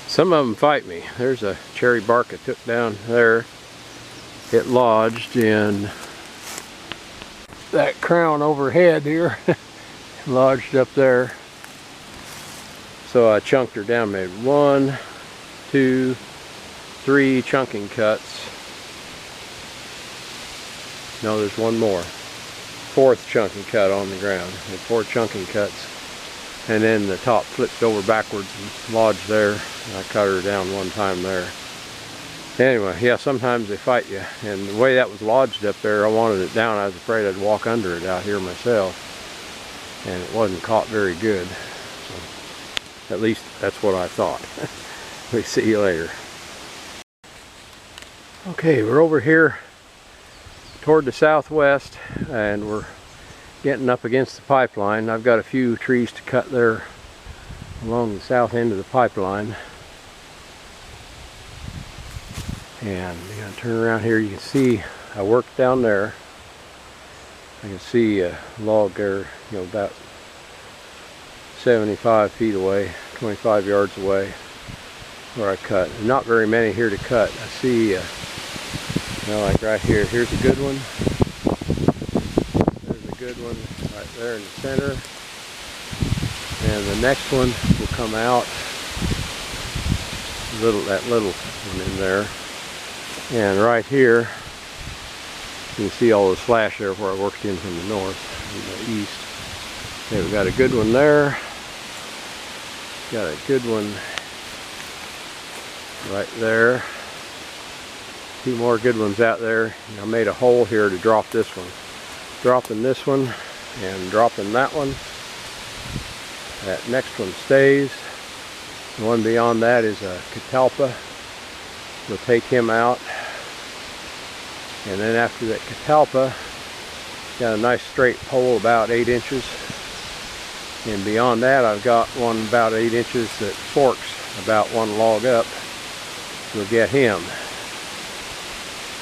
Some of them fight me. There's a cherry bark I took down there. It lodged in that crown overhead here. Lodged up there. So I chunked her down, made 1, 2, 3 chunking cuts. No, there's one more. 4th chunking cut on the ground. Made 4 chunking cuts. And then the top flipped over backwards and lodged there. I cut her down one time there. Anyway, yeah, sometimes they fight you. And the way that was lodged up there, I wanted it down. I was afraid I'd walk under it out here myself. And it wasn't caught very good. So, at least that's what I thought. We see you later. Okay, we're over here toward the southwest, and we're getting up against the pipeline. I've got a few trees to cut there along the south end of the pipeline. And I'm going to turn around here. You can see I worked down there. I can see a log there, about 75 feet away, 25 yards away where I cut. Not very many here to cut. I see, like right here, here's a good one. There's a good one right there in the center. And the next one will come out, that little one in there. And right here, you can see all the slash there where I worked in from the north and the east. Okay, we got a good one there. Got a good one right there. 2 more good ones out there. I made a hole here to drop this one. Dropping this one and dropping that one. That next one stays. The one beyond that is a catalpa. We'll take him out. And then after that catalpa, got a nice straight pole about 8 inches. And beyond that, I've got one about 8 inches that forks about 1 log up. We'll get him.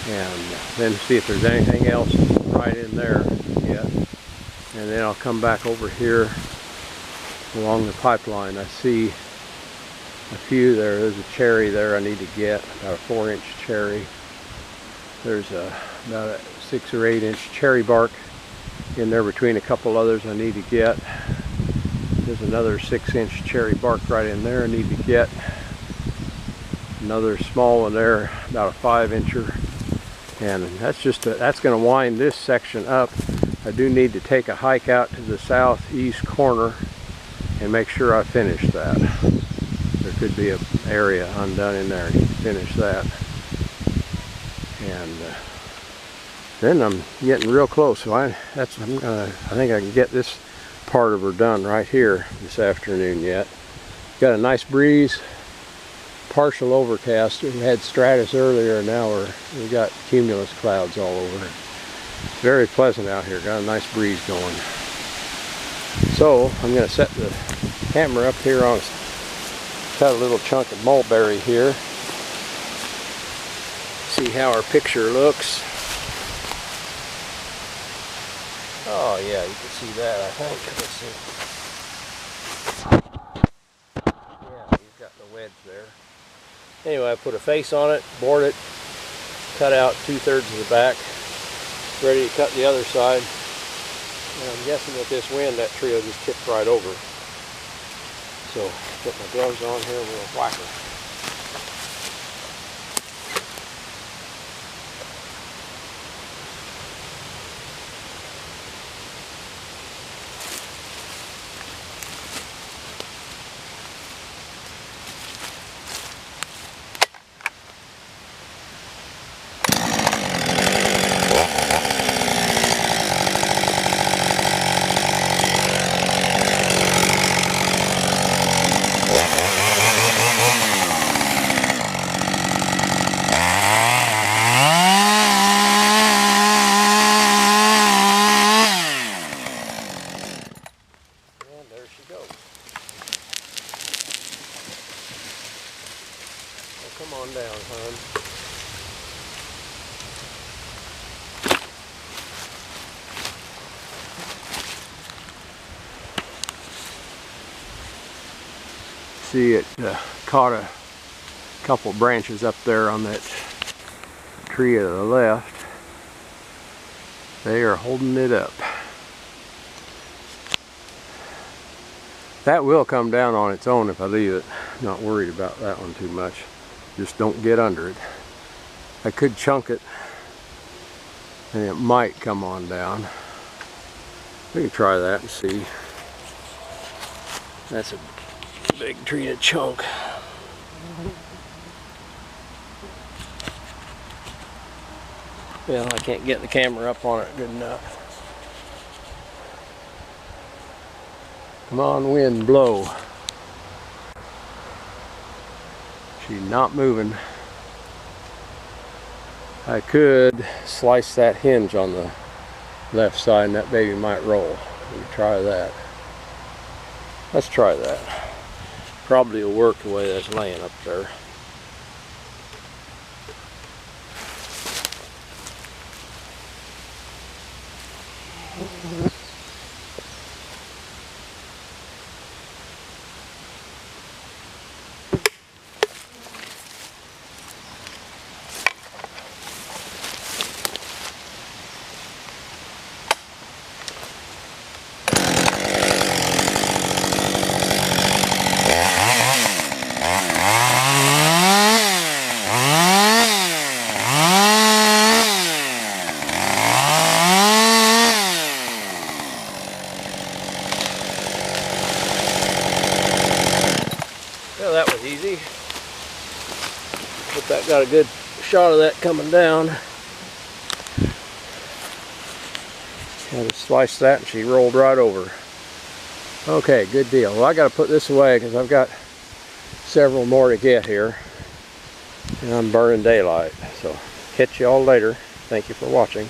And then see if there's anything else right in there yet. And then I'll come back over here along the pipeline. I see a few there. There's a cherry there I need to get, about a 4-inch cherry. There's about a 6 or 8 inch cherry bark in there between a couple others I need to get. There's another 6-inch cherry bark right in there I need to get. Another small one there, about a 5-incher. And that's going to wind this section up. I do need to take a hike out to the southeast corner and make sure I finish that. There could be an area undone in there. I need to finish that. And then I'm getting real close. So I think I can get this part of her done right here this afternoon yet. Got a nice breeze. Partial overcast. We had stratus earlier, and now we got cumulus clouds all over. It's very pleasant out here. Got a nice breeze going. So I'm going to set the camera up here on. Cut a little chunk of mulberry here. See how our picture looks. Oh yeah, you can see that. I think. Let's see. Yeah, you've got the wedge there. Anyway, I put a face on it, bored it, cut out 2/3 of the back, ready to cut the other side. And I'm guessing with this wind, that tree will just tip right over. So, put my gloves on here, we'll whack her. Come on down, hon. See, it caught a couple branches up there on that tree to the left. They are holding it up. That will come down on its own if I leave it. Not worried about that one too much. Just don't get under it. I could chunk it and it might come on down. We can try that and see. That's a big tree to chunk. Well, I can't get the camera up on it good enough. Come on, wind, blow. She's not moving. I could slice that hinge on the left side and that baby might roll. We can try that. Let's try that. Probably will work the way that's laying up there. Well, that was easy. Hope that got a good shot of that coming down. I just sliced that and she rolled right over. Okay, good deal. Well, I got to put this away because I've got several more to get here. And I'm burning daylight. So, catch you all later. Thank you for watching.